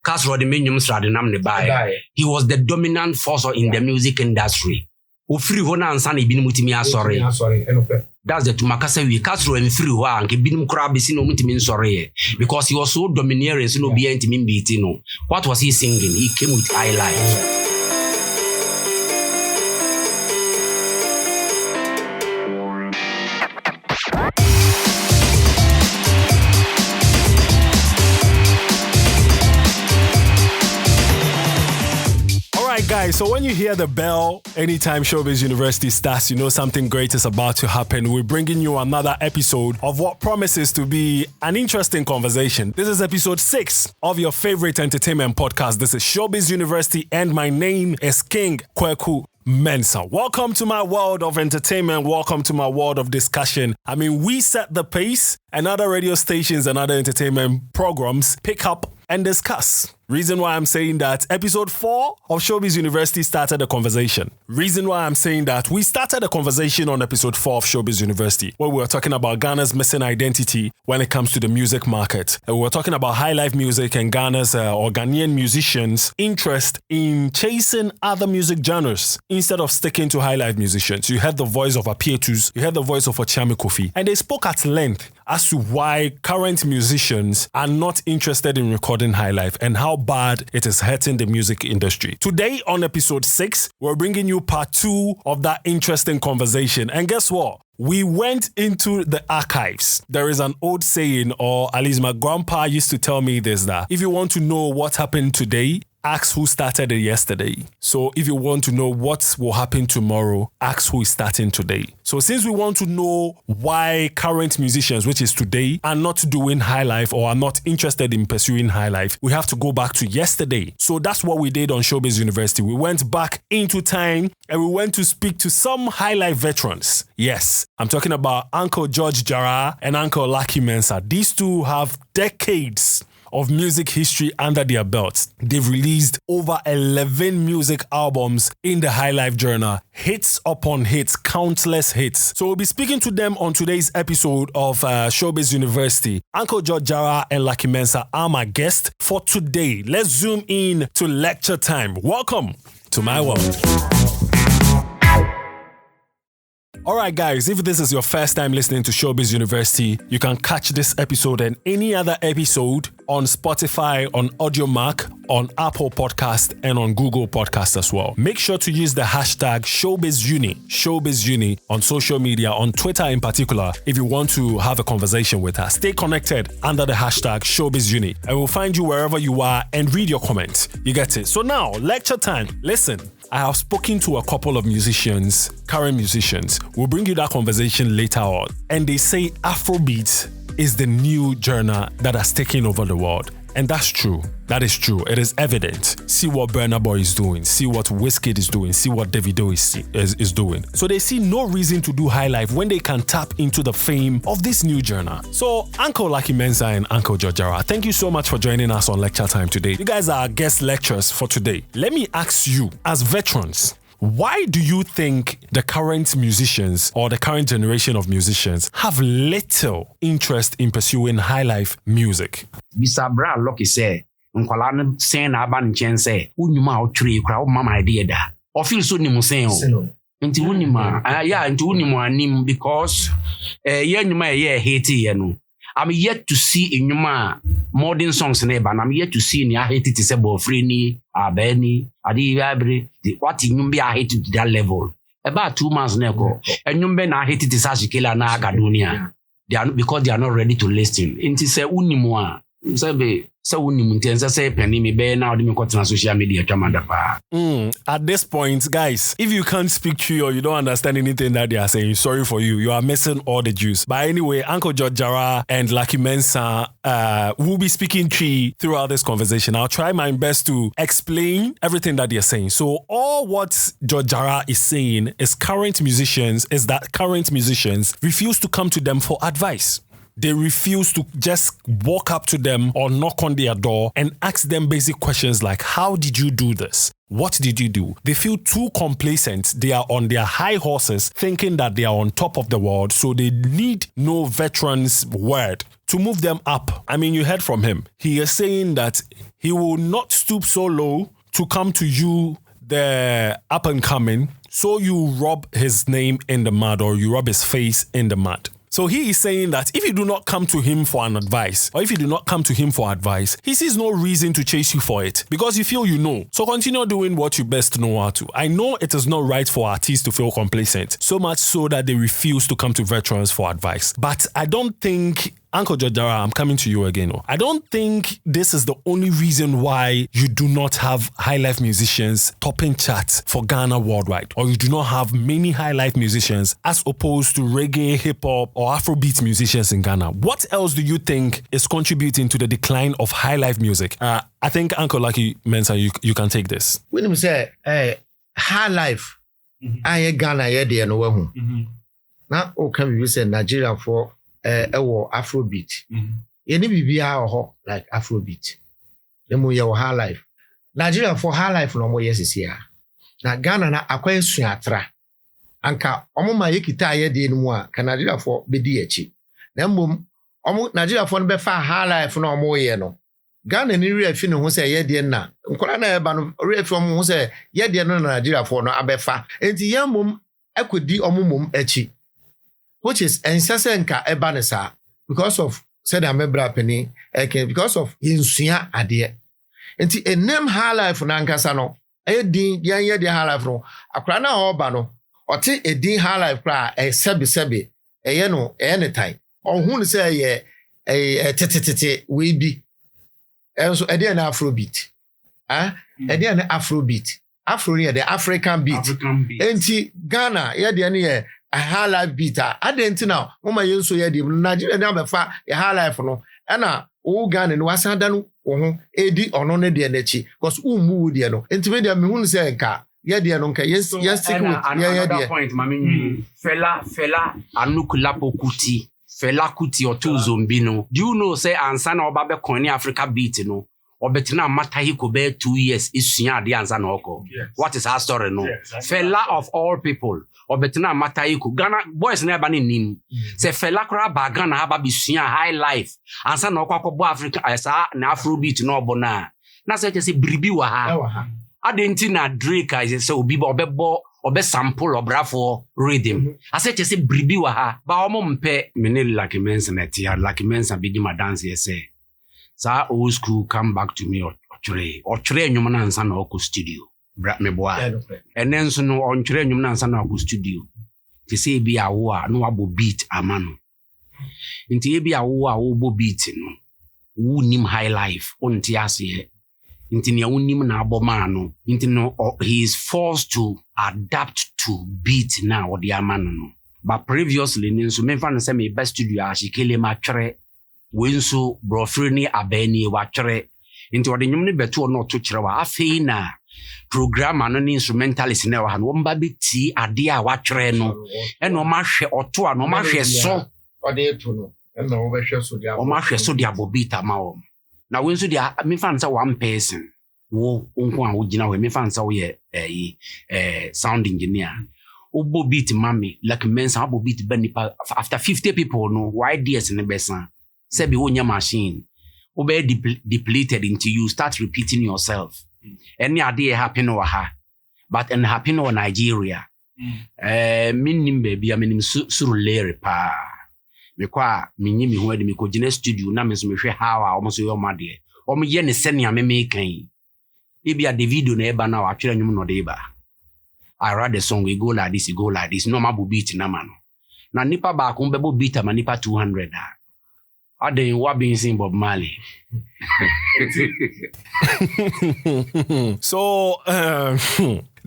Castro the Minium Stradinam the buy. He was the dominant force in the music industry. Free Hona and Sunny Binmutimia sorry. That's the Tumakasa we Castro and free one can be crabisino mutimin sorry. Because he was so domineering, so no be intimate beatino. What was he singing? He came with Highlife. Guys, so when you hear the bell, anytime Showbiz University starts, you know something great is about to happen. We're bringing you another episode of what promises to be an interesting conversation. This is episode 6 of your favorite entertainment podcast. This is Showbiz University and my name is King Kwaku Mensa. Welcome to my world of entertainment. Welcome to my world of discussion. I mean, we set the pace and other radio stations and other entertainment programs pick up and discuss. Reason why I'm saying that episode 4 of Showbiz University started a conversation. Reason why I'm saying that we started a conversation on episode 4 of Showbiz University where we were talking about Ghana's missing identity when it comes to the music market. And we were talking about Highlife music and Ghana's or Ghanaian musicians' interest in chasing other music genres instead of sticking to Highlife musicians. You heard the voice of Apietus, you heard the voice of Ochame Kofi, and they spoke at length as to why current musicians are not interested in recording Highlife and how bad it is hurting the music industry. Today on episode 6, we're bringing you part 2 of that interesting conversation. And guess what? We went into the archives. There is an old saying, or at least my grandpa used to tell me this, that if you want to know what happened today, ask who started it yesterday. So if you want to know what will happen tomorrow, ask who is starting today. So since we want to know why current musicians, which is today, are not doing Highlife or are not interested in pursuing Highlife, we have to go back to yesterday. So that's what we did on Showbiz University. We went back into time and we went to speak to some Highlife veterans. Yes, I'm talking about Uncle George Jarah and Uncle Lucky Mensah. These two have decades of music history under their belts. They've released over 11 music albums in the Highlife genre, hits upon hits, countless hits. So we'll be speaking to them on today's episode of Showbiz University. Uncle George Jarah and Lucky Mensah are my guests for today. Let's zoom in to lecture time. Welcome to my world. Alright guys, if this is your first time listening to Showbiz University, you can catch this episode and any other episode on Spotify, on AudioMark, on Apple Podcast, and on Google Podcast as well. Make sure to use the hashtag ShowbizUni on social media, on Twitter in particular, if you want to have a conversation with us. Stay connected under the hashtag ShowbizUni, and we'll find you wherever you are and read your comments. You get it? So now, lecture time. Listen. I have spoken to a couple of musicians, current musicians. We'll bring you that conversation later on. And they say Afrobeat is the new genre that has taken over the world. And that's true. That is true. It is evident. See what Burna Boy is doing. See what Wizkid is doing. See what Davido is doing. So they see no reason to do Highlife when they can tap into the fame of this new genre. So Uncle Lucky Mensah and Uncle George Jarah, thank you so much for joining us on Lecture Time today. You guys are our guest lecturers for today. Let me ask you, as veterans, why do you think the current musicians or the current generation of musicians have little interest in pursuing Highlife music? Bisa bra Lucky say, nkwala no sen na aba nchen say, unyuma otwere kura o mama idea da. O feel so nimu sen o. Nti unima, nti unimu anim because ye nyuma ye hate ye no. I'm yet to see in Yuma modern songs in Eba. I'm yet to see in hate it is about Freni, Abeni, Adi Abri, what in Yumbi I hated to that level. About 2 months ago, and Yumben I hated this Ashikela na Gadunia. They are because they are not ready to listen. Inti se unimwa. Social media. At this point, guys, if you can't speak Twi or you don't understand anything that they are saying, sorry for you. You are missing all the juice. But anyway, Uncle George Jarah and Lucky Mensah will be speaking Twi throughout this conversation. I'll try my best to explain everything that they're saying. So all what George Jarah is saying is current musicians refuse to come to them for advice. they refuse to just walk up to them or knock on their door and ask them basic questions like, how did you do this? What did you do? They feel too complacent. They are on their high horses thinking that they are on top of the world, so they need no veteran's word to move them up. I mean, you heard from him. He is saying that he will not stoop so low to come to you, the up and coming, so you rub his name in the mud or you rub his face in the mud. So he is saying that if you do not come to him for an advice, or if you do not come to him for advice, he sees no reason to chase you for it because you feel you know. So continue doing what you best know how to. I know it is not right for artists to feel complacent, so much so that they refuse to come to veterans for advice. But I don't think, Uncle Jarah, I'm coming to you again. I don't think this is the only reason why you do not have Highlife musicians topping charts for Ghana worldwide, or you do not have many Highlife musicians as opposed to reggae, hip-hop, or Afrobeat musicians in Ghana. What else do you think is contributing to the decline of Highlife music? I think Uncle Lucky Mensah, you can take this. When you say Highlife, I Ghana, yeah, no one. Now, can we say Nigeria for Afrobeat? Any BBR like Afrobeat. The more your Highlife. Nigeria for Highlife no more yes is here. Now Ghana na akwa suatra. Anka omo ma yekita ye de no a Nigeria for be di echi. Na mbom omo Nigeria for no be fa Highlife no omo ye no. Ghana ni refi no ho say ye de na. Nkola na eba no refi omo ho say ye de no na Nigeria for no abefa. Enti ye mom akodi omo mom echi. Which is ensasenka ebanesa because of said amebra penny because of insua ade enti enem Highlife na nkasa no edin ye de Highlife no akra na oba no ote edin Highlife pra sebe eye no anytime ohun say ye tetetete we bi enso ede na Afrobeat ede na Afrobeat Afro ne the African beat enti Ghana ye de ne ye a Highlife beat adenti now mama yenso ye di Nigeria na befa a Highlife no na o Ghana no wasada no ho edi ono ne de nachi because umu de no enti me me hu se nka ye de no nka yes stick with ye de point mama fela anukulapo kuti fela kuti otu zombi no do you know say ansa na oba be kon ni Africa beat no obetina mata hi ko be 2 years isua ade ansa na oko what is our story no fela of all people obetina mata hi ko Ghana boys na eba nim say fela kra ba Ghana ha ba bisua Highlife ansa na oko akọbọ Africa asa na Afrobeat no obona na say say bribi wa ha adenti na Drake is say obi obebo obe sample obrafo rhythm asa say bribi wa ha ba omo mpe mene Lucky Mensah na tia Lucky Mensah bi di ma dance ye say sa old school come back to me ochre enyum na nsa na oko studio bra me boa enen so no onchre enyum na nsa na oko studio ti say bi awo a no abo beat amano nti e bi awo a wo bo beat no wo nim Highlife onti ase nti ne wo nim na abo ma no nti no he is forced to adapt to beat na wo di amano no but previously nso me fa no say me best studio a shikele ma twere wenso brofre ni abani watwere into the nyum ne beto no to kire wa afei na program ano ni instrumentalist na wa no mba beti ade a watwere no e no ma hwe oto a no ma hwe so ode to no e no wo be hwe so dia o ma hwe so dia bobita ma wo na wenso dia me fan say one person wo nko a wo gina we me fan say wo ye sound engineer obo beat mami Lucky Mensah obo beat banipa after 50 people no why ideas ne besan Sebi wonya machine obe depleted until you start repeating yourself. Any idea happen or ha, but and happen or Nigeria. Minim baby, I mean surulere pa. Mekwa minyimi ho de meko gina studio na meso mehwe how a omo so yo made. Omo ye ne senia me mekan. Ebi a Davido na eba na wa twere nyum no de eba. I write the song we go like this, no ma beat na man. Na nipa ba ko mbebo beat ma nipa 200 da. Ade what being seen Bob Marley. So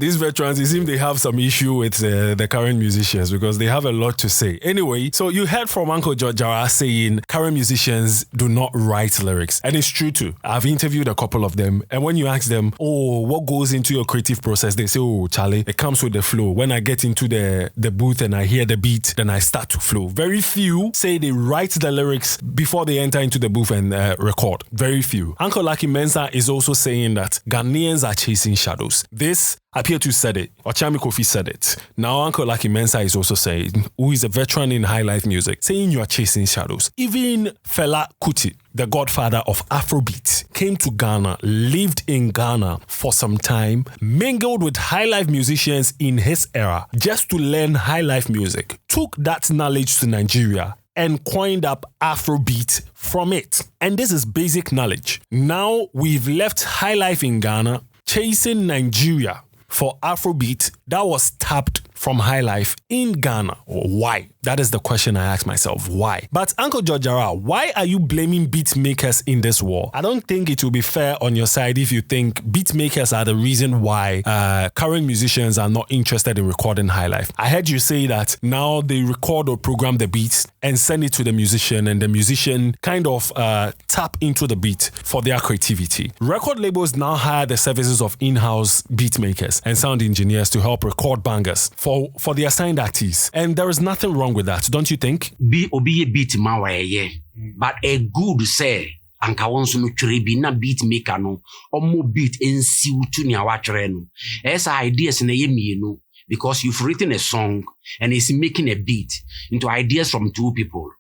these veterans, it seems they have some issue with the current musicians because they have a lot to say. Anyway, so you heard from Uncle Jarah saying current musicians do not write lyrics. And it's true too. I've interviewed a couple of them. And when you ask them, oh, what goes into your creative process? They say, oh, Charlie, it comes with the flow. When I get into the booth and I hear the beat, then I start to flow. Very few say they write the lyrics before they enter into the booth and record. Very few. Uncle Lucky Mensah is also saying that Ghanaians are chasing shadows. This, Apietu said it. Ochami Kofi said it. Now Uncle Lucky Mensah is also saying, who is a veteran in Highlife music, saying you are chasing shadows. Even Fela Kuti, the godfather of Afrobeat, came to Ghana, lived in Ghana for some time, mingled with Highlife musicians in his era just to learn Highlife music, took that knowledge to Nigeria and coined up Afrobeat from it. And this is basic knowledge. Now we've left Highlife in Ghana, chasing Nigeria for Afrobeat that was tapped from Highlife in Ghana. Why? That is the question I ask myself. Why? But Uncle Jarah, why are you blaming beat makers in this war? I don't think it will be fair on your side if you think beat makers are the reason why current musicians are not interested in recording Highlife. I heard you say that now they record or program the beats and send it to the musician, and the musician kind of tap into the beat for their creativity. Record labels now hire the services of in-house beat makers and sound engineers to help record bangers for the assigned artists. And there is nothing wrong with that, don't you think? Be a beat ma but a good say anka wonso no twere bi na beat maker no omo beat ensiw tu ne awatwere no. Esa ideas na ye mienu because you've written a song and it's making a beat into ideas from two people.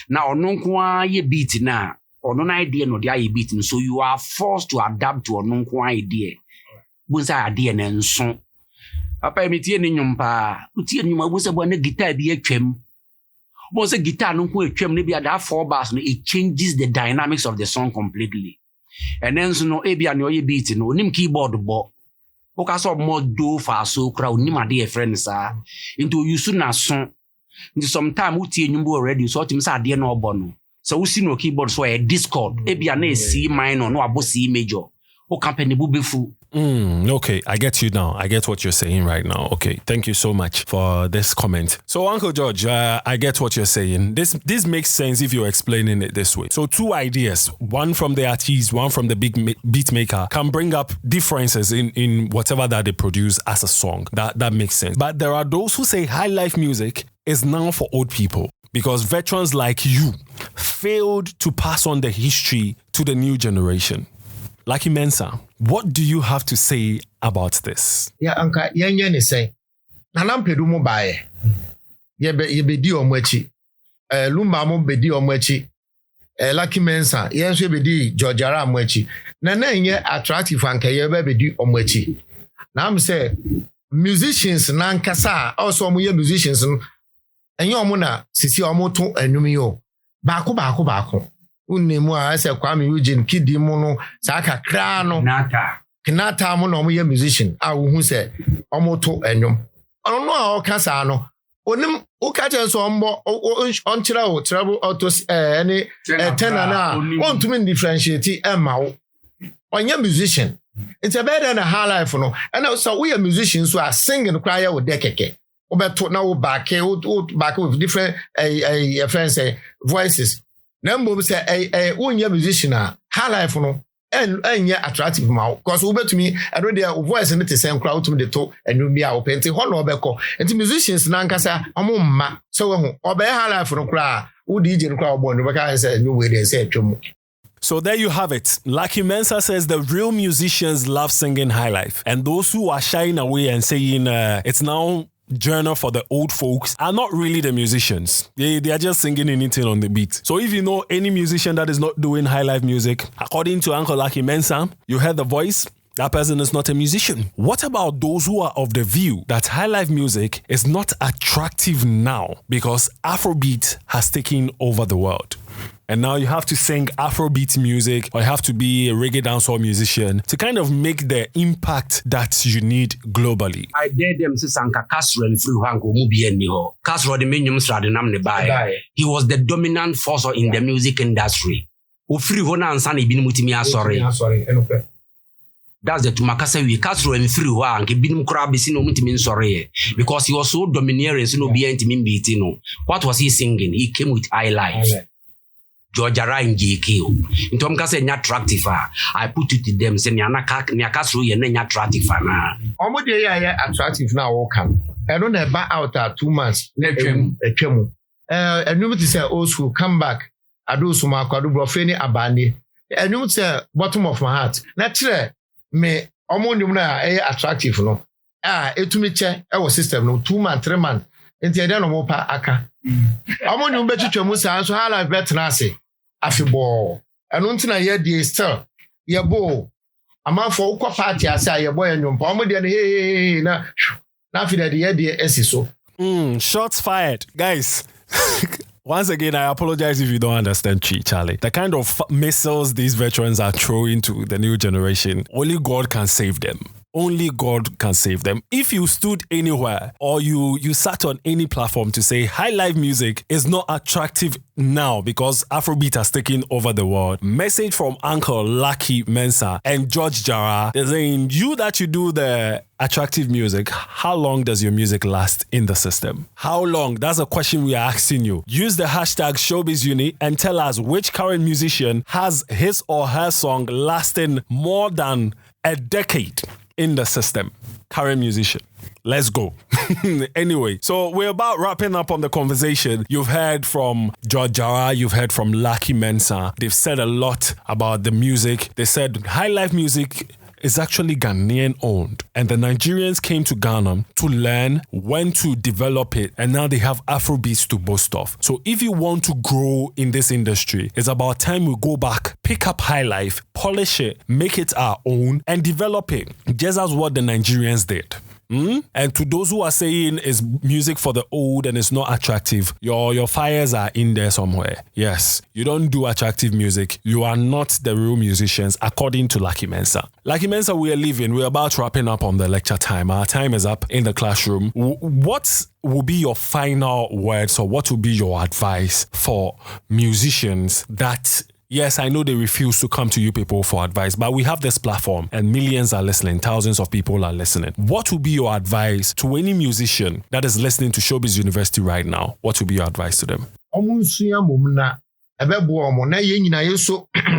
Now ono nko ye beat na ono na idea no dia ye beat no, so you are forced to adapt to ono nko idea. Bunsa idea na nso papa emitie ni nyumpa utie nyuma bunsa bo na guitar bi atwam. But the guitar no ko atwam ne bia that 4 bars no, it changes the dynamics of the song completely. And then so no e bia no ye beat no onim keyboard bo o ka so mo do fa so kra onim ade e friend sa into you so na so into sometime utie nyumba already so tim sa ade no obo no so usi no keyboard so e discord e bia na e C minor no abo C major o company bu befu. Okay, I get you now. I get what you're saying right now. Okay, thank you so much for this comment. So, Uncle George, I get what you're saying. This makes sense if you're explaining it this way. So, 2 ideas, one from the artist, one from the big beat maker, can bring up differences in whatever that they produce as a song. That makes sense. But there are those who say Highlife music is now for old people because veterans like you failed to pass on the history to the new generation. Lucky Mensah, what do you have to say about this? Yeah, Anka, yenye ni say. Nanam pedu mo bae. Ye bedi omwechi. Lumba mo bedi omwechi. Lucky Mensah, yenso bedi Jarah omwechi. Nana nye attractive anka ye bedi omwechi. Na am say musicians na nkasa also mo ye musicians enye omo na sisi omo to anumi yo. Baako. Unemu a se Kwame Eugene kidi mu no saka kra no Knata mu no mo ye musician a wo hu se omoto enwom ono no a o kasa no onim o ka che so ombo on kira o travel autos any tenor na want to differentiate ema wo onye musician it's a better than a Highlife no and so we are musicians who are singing cry with dekeke obeto na wo back with different friends voices. Number say a musician Highlife no and attractive mouth because over to me I know their voice and the same crowd to the toe and you be our painting honor beko and musicians nankasa ma so obe Highlife no cry who DJ crowd born because say no way they say So there you have it. Lucky Mensah says the real musicians love singing Highlife, and those who are shying away and saying it's now genre for the old folks are not really the musicians. They are just singing anything on the beat. So if you know any musician that is not doing Highlife music, according to Uncle Lucky Mensah, you heard the voice, that person is not a musician. What about those who are of the view that Highlife music is not attractive now because Afrobeat has taken over the world? And now you have to sing Afrobeat music or you have to be a reggae dancehall musician to kind of make the impact that you need globally. I dare them to sanka Casserole through Hanko Mubi and Niho. Casserole the minium stradinam ne buy. He was the dominant force in the music industry. O free hona and Sunny bin mutimi sorry. That's the Tumakasa we Castro and through and Kibin Krabis no Mitimin sorry because he was so domineering, so no be anti-min. What was he singing? He came with Highlife. Jarah and GK. In Tom Cassa, attractive. I put it to them, saying, Castro, and attractive. Almost attractive now, welcome. I don't have out 2 months. A chemo. And you say, oh, school, come back. I do some Brofeni Abani. And you say, bottom of my heart. Naturally, me, almost attractive. No, it to me, our system, no 2 months, 3 months. Until then, no more aka. Almost you bet you must answer how I bet Nasi. Afiball. And until I hear the still, your bow. A man for party, I say, your boy and your palm, hey, now, nothing at the idea, so. Shots fired. Guys, once again, I apologize if you don't understand Charlie. The kind of missiles these veterans are throwing to the new generation, only God can save them. Only God can save them. If you stood anywhere or you sat on any platform to say Highlife music is not attractive now because Afrobeat has taken over the world, message from Uncle Lucky Mensah and George Jarah is saying, you that you do the attractive music, how long does your music last in the system? How long? That's a question we are asking you. Use the hashtag Showbiz Uni and tell us which current musician has his or her song lasting more than a decade in the system. Current musician. Let's go. Anyway, so we're about wrapping up on the conversation. You've heard from Jarah, you've heard from Lucky Mensah. They've said a lot about the music. They said Highlife music is actually Ghanaian owned, and the Nigerians came to Ghana to learn when to develop it, and now they have Afrobeats to boast of. So if you want to grow in this industry, it's about time we go back, pick up Highlife, polish it, make it our own, and develop it, just as what the Nigerians did. And to those who are saying it's music for the old and it's not attractive, your fires are in there somewhere. Yes, you don't do attractive music. You are not the real musicians, according to Lucky Mensah. Lucky Mensah, we are leaving. We're about wrapping up on the lecture time. Our time is up in the classroom. What will be your final words, or what will be your advice for musicians that... Yes, I know they refuse to come to you people for advice, but we have this platform and millions are listening, thousands of people are listening. What will be your advice to any musician that is listening to Showbiz University right now? What will be your advice to them?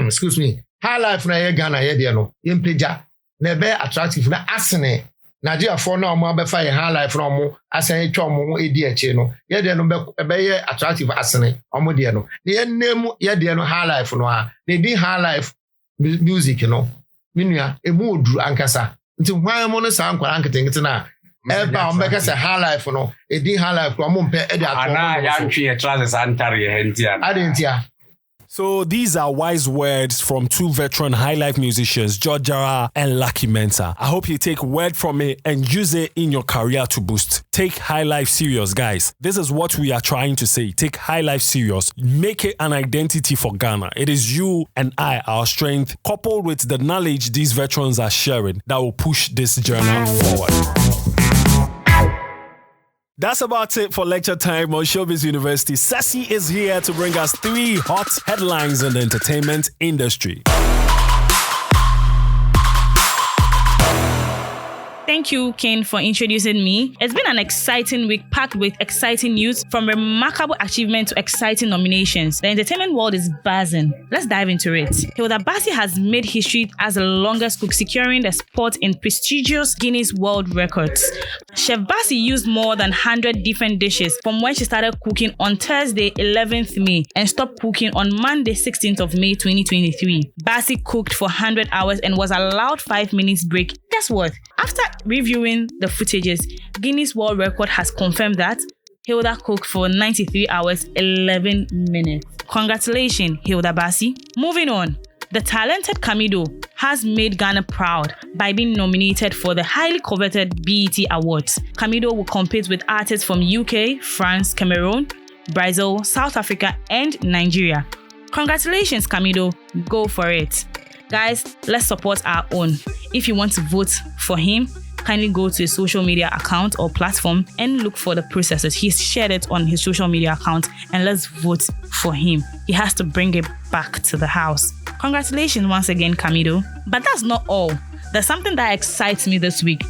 Excuse me. Highlife na ye Ghana ye de no. Yempeja na be attractive na asene. Nigeria for now mo be fa ye Highlife no mo asene twa mo edi eche no. Ye de no be ye attractive asene omo de no. Ye name ye de no Highlife no a. They di Highlife music no. Minua emu oduru ankasa. Nti hwan mo no sa ankwara anketenkete na eba o make say Highlife no. E di Highlife ko mo mpe e de atwo. Ana ya ntwe trousers antare ye hentia. Adentia. So these are wise words from two veteran Highlife musicians, Jarah and Lucky Mensah. I hope you take word from it and use it in your career to boost. Take Highlife serious, guys. This is what we are trying to say. Take Highlife serious. Make it an identity for Ghana. It is you and I, our strength, coupled with the knowledge these veterans are sharing, that will push this journey forward. That's about it for lecture time on Showbiz University. Sassy is here to bring us 3 hot headlines in the entertainment industry. Thank you, Ken, for introducing me. It's been an exciting week packed with exciting news, from remarkable achievement to exciting nominations. The entertainment world is buzzing. Let's dive into it. Hilda Baci has made history as the longest cook, securing the spot in prestigious Guinness World Records. Chef Baci used more than 100 different dishes from when she started cooking on Thursday, 11th May, and stopped cooking on Monday, 16th of May, 2023. Baci cooked for 100 hours and was allowed 5 minutes break. Guess what? After reviewing the footages, Guinness World Record has confirmed that Hilda cooked for 93 hours, 11 minutes. Congratulations, Hilda Baci. Moving on. The talented Camido has made Ghana proud by being nominated for the highly coveted BET Awards. Camido will compete with artists from UK, France, Cameroon, Brazil, South Africa, and Nigeria. Congratulations, Camido. Go for it. Guys, let's support our own. If you want to vote for him, kindly go to his social media account or platform and look for the processes. He's shared it on his social media account, and let's vote for him. He has to bring it back to the house. Congratulations once again, Camido. But that's not all. there's something that excites me this week.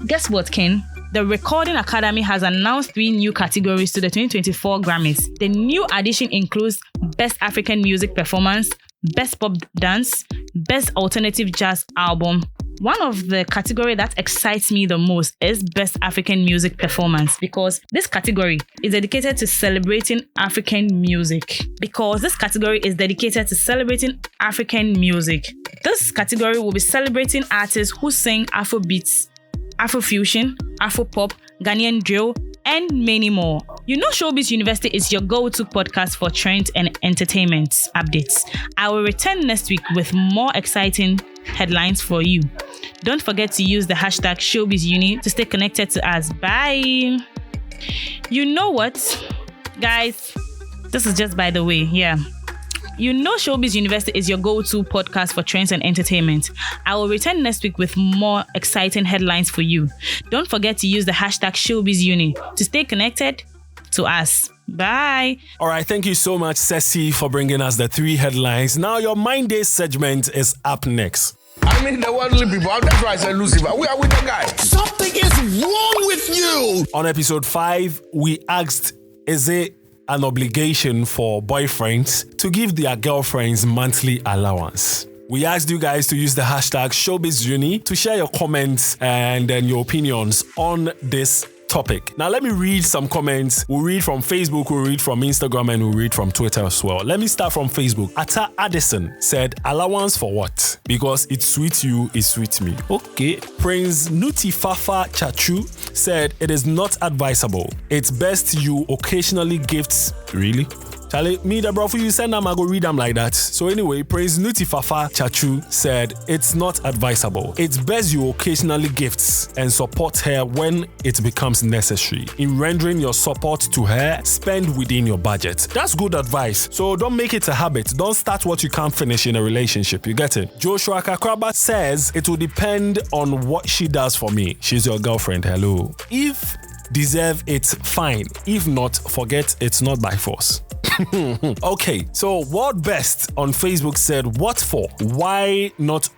Guess what, Ken? The Recording Academy has announced 3 new categories to the 2024 Grammys. The new addition includes Best African Music Performance, Best Pop Dance, Best Alternative Jazz Album. One of the category that excites me the most is Best African Music Performance, because this category is dedicated to celebrating African music. This category will be celebrating artists who sing Afrobeats, Afrofusion, Afropop, Ghanaian drill, and many more. You know Showbiz University is your go-to podcast for trends and entertainment updates. I will return next week with more exciting headlines for you. Don't forget to use the hashtag ShowbizUni to stay connected to us. Bye! You know what, guys? This is just by the way, yeah. You know Showbiz University is your go-to podcast for trends and entertainment. I will return next week with more exciting headlines for you. Don't forget to use the hashtag ShowbizUni to stay connected to us. Bye. All right, thank you so much, Ceci, for bringing us the 3 headlines. Now your Mind Day segment is up next. I mean the worldly people. That's why I said Lucifer. We are with the guy. Something is wrong with you. On episode 5, we asked, is it an obligation for boyfriends to give their girlfriends monthly allowance? We asked you guys to use the hashtag ShowbizUni to share your comments and then your opinions on this topic. Now let me read some comments. We'll read from Facebook, we'll read from Instagram, and we'll read from Twitter as well. Let me start from Facebook. Atta Addison said, allowance for what? Because it suits you, it suits me. Okay. Prince Nutifafa Chachu said, it is not advisable. It's best you occasionally gifts. Really? Charlie, me the bro, you send them, I go read them like that. So anyway, Prince Nutifafa Chachu said, it's not advisable. It's best you occasionally gifts and support her when it becomes necessary. In rendering your support to her, spend within your budget. That's good advice. So don't make it a habit. Don't start what you can't finish in a relationship. You get it? Joshua Kakraba says, it will depend on what she does for me. She's your girlfriend. Hello. If deserve it, fine. If not, forget it's not by force. Okay, so World Best on Facebook said, what for? Why not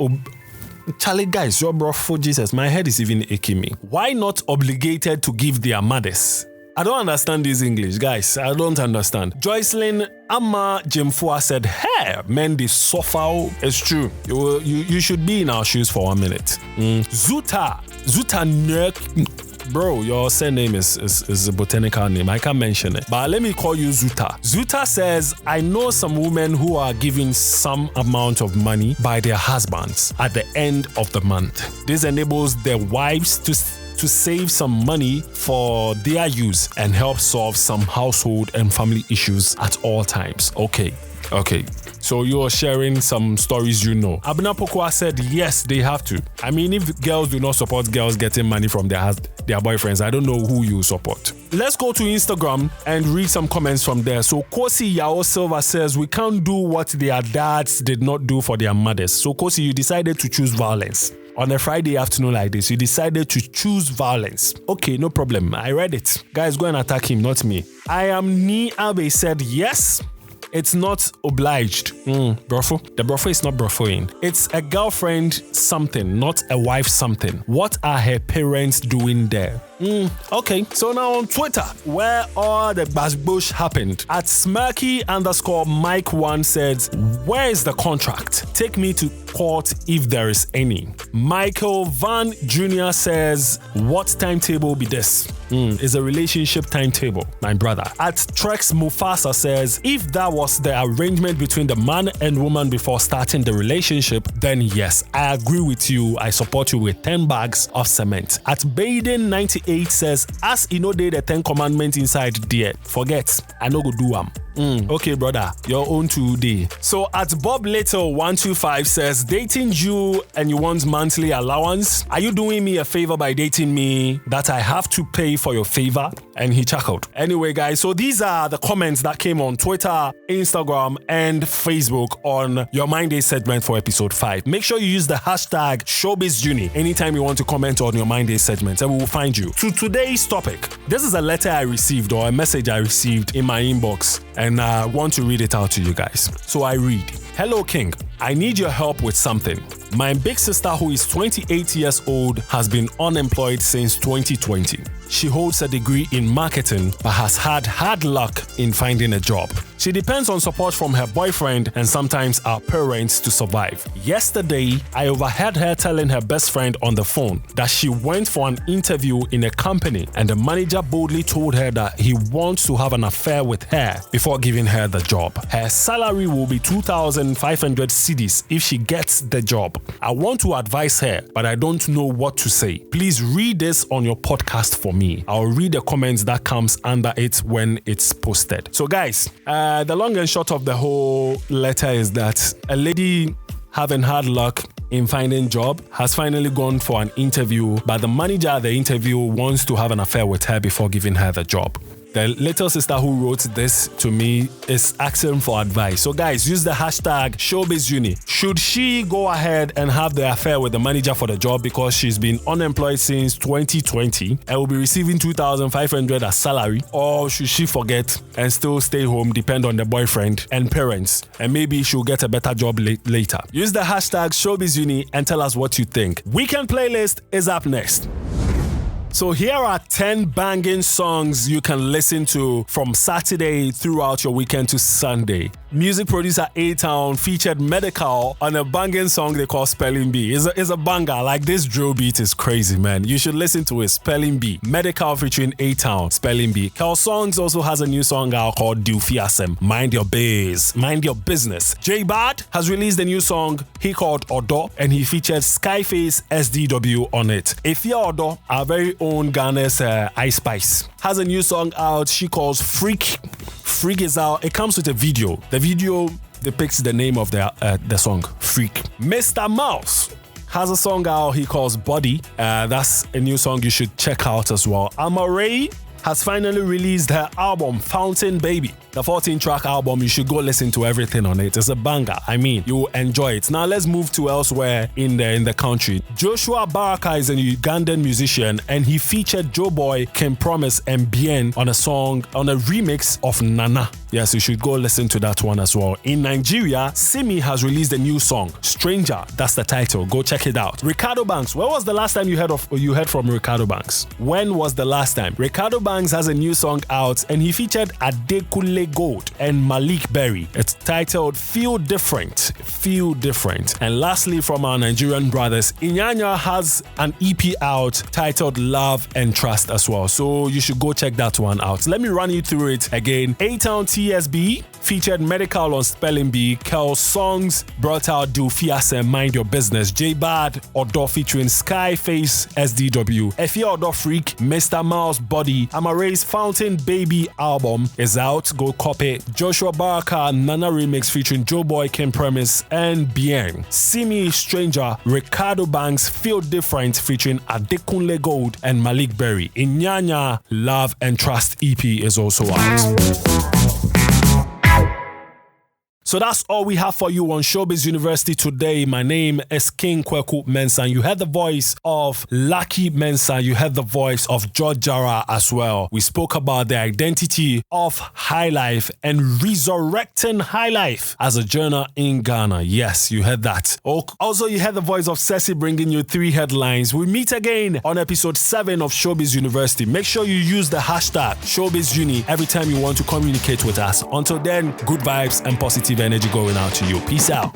Charlie, guys, your bro, for Jesus, my head is even aching me. Why not obligated to give their mothers? I don't understand this English, guys. I don't understand. Joycelyn Amma Jemfua said, hey, men, they suffer. It's true. You should be in our shoes for 1 minute. Zuta Nerk. Bro, your surname is a botanical name. I can't mention it. But let me call you Zuta. Zuta says, I know some women who are given some amount of money by their husbands at the end of the month. This enables their wives to save some money for their use and help solve some household and family issues at all times. Okay. So you're sharing some stories you know. Abna Pokwa said, yes, they have to. I mean, if girls do not support girls getting money from their boyfriends, I don't know who you support. Let's go to Instagram and read some comments from there. So Kosi Yao Silva says, we can't do what their dads did not do for their mothers. So Kosi, you decided to choose violence. On a Friday afternoon like this, you decided to choose violence. Okay, no problem. I read it. Guys, go and attack him, not me. I am Ni Abe said, yes. It's not obliged. Brofo. The brofo is not brofoing. It's a girlfriend something, not a wife something. What are her parents doing there? Okay. So now on Twitter, where all the basbosh happened, at Smirky_Mike1 says, where is the contract? Take me to court if there is any. Michael Van Jr. says, what timetable be this? Is a relationship timetable, my brother. At Trex Mufasa says, if that was the arrangement between the man and woman before starting the relationship, then yes, I agree with you. I support you with 10 bags of cement. At Baden98 says, as you know, the 10 commandments inside there. Forget, I no go do them. Okay, brother, your own today. So at Bob Little 125 says, dating you and you want monthly allowance? Are you doing me a favor by dating me that I have to pay for your favor? And he chuckled. Anyway, guys, so these are the comments that came on Twitter, Instagram, and Facebook on your Mind Day segment for episode 5. Make sure you use the hashtag ShowbizUni anytime you want to comment on your Mind Day segment, and we will find you. To today's topic, this is a letter I received or a message I received in my inbox, and I want to read it out to you guys. So I read, hello King, I need your help with something. My big sister, who is 28 years old, has been unemployed since 2020. She holds a degree in marketing but has had hard luck in finding a job. She depends on support from her boyfriend and sometimes our parents to survive. Yesterday, I overheard her telling her best friend on the phone that she went for an interview in a company and the manager boldly told her that he wants to have an affair with her before giving her the job. Her salary will be 2,500 cedis if she gets the job. I want to advise her, but I don't know what to say. Please read this on your podcast for me. I'll read the comments that comes under it when it's posted. So guys, the long and short of the whole letter is that a lady having hard luck in finding job has finally gone for an interview, but the manager at the interview wants to have an affair with her before giving her the job. The little sister who wrote this to me is asking for advice. So guys, use the hashtag ShowbizUni. Should she go ahead and have the affair with the manager for the job because she's been unemployed since 2020 and will be receiving 2,500 as salary? Or should she forget and still stay home, depend on the boyfriend and parents, and maybe she'll get a better job later? Use the hashtag ShowbizUni and tell us what you think. Weekend playlist is up next. So here are 10 banging songs you can listen to from Saturday throughout your weekend to Sunday. Music producer A-Town featured Medical on a banging song they call Spelling Bee. It's a banger. Like, this drill beat is crazy, man. You should listen to it. Spelling Bee. Medical featuring A-Town. Spelling Bee. Kel Songs also has a new song out called Dufiasem. Mind your biz. Mind your business. J Bad has released a new song he called Odo, and he featured Skyface SDW on it. Ifya Odo, our very own Ghana's Ice Spice, has a new song out she calls Freak. Freak is out. It comes with a video. The video depicts the name of the song, Freak. Mr. Mouse has a song out he calls Body. That's a new song you should check out as well. Amaray has finally released her album, Fountain Baby. The 14-track album, you should go listen to everything on it. It's a banger. I mean, you will enjoy it. Now let's move to elsewhere in the country. Joshua Baraka is a Ugandan musician, and he featured Joeboy, King Promise, and Bien on a remix of Nana. Yes, you should go listen to that one as well. In Nigeria, Simi has released a new song, Stranger. That's the title. Go check it out. Ricardo Banks. When was the last time you heard from Ricardo Banks? When was the last time? Ricardo Banks has a new song out, and he featured Adekunle Gold and Malik Berry. It's titled Feel Different. Feel Different. And lastly, from our Nigerian brothers, Inyanya has an EP out titled Love and Trust as well. So you should go check that one out. Let me run you through it again. A-Town TSB featured Medical on Spelling Bee. Kel Songs brought out Dufiasem, Mind Your Business. J Bad Odo featuring Skyface SDW. Ifya Odo Freak, Mr. Mouse Body. Amaray's Fountain Baby album is out. Go copy. Joshua Baraka Nana remix featuring Joeboy, King Promise, and Bien. Simi Stranger, Ricardo Banks Feel Different featuring Adekunle Gold and Malik Berry. Inyanya Love and Trust EP is also out. So that's all we have for you on Showbiz University today. My name is King Kwaku Mensa. You heard the voice of Lucky Mensah. You heard the voice of Jarah as well. We spoke about the identity of Highlife and resurrecting Highlife as a journal in Ghana. Yes, you heard that. Also, you heard the voice of Ceci bringing you 3 headlines. We meet again on episode 7 of Showbiz University. Make sure you use the hashtag ShowbizUni every time you want to communicate with us. Until then, good vibes and positive energy going out to you. Peace out.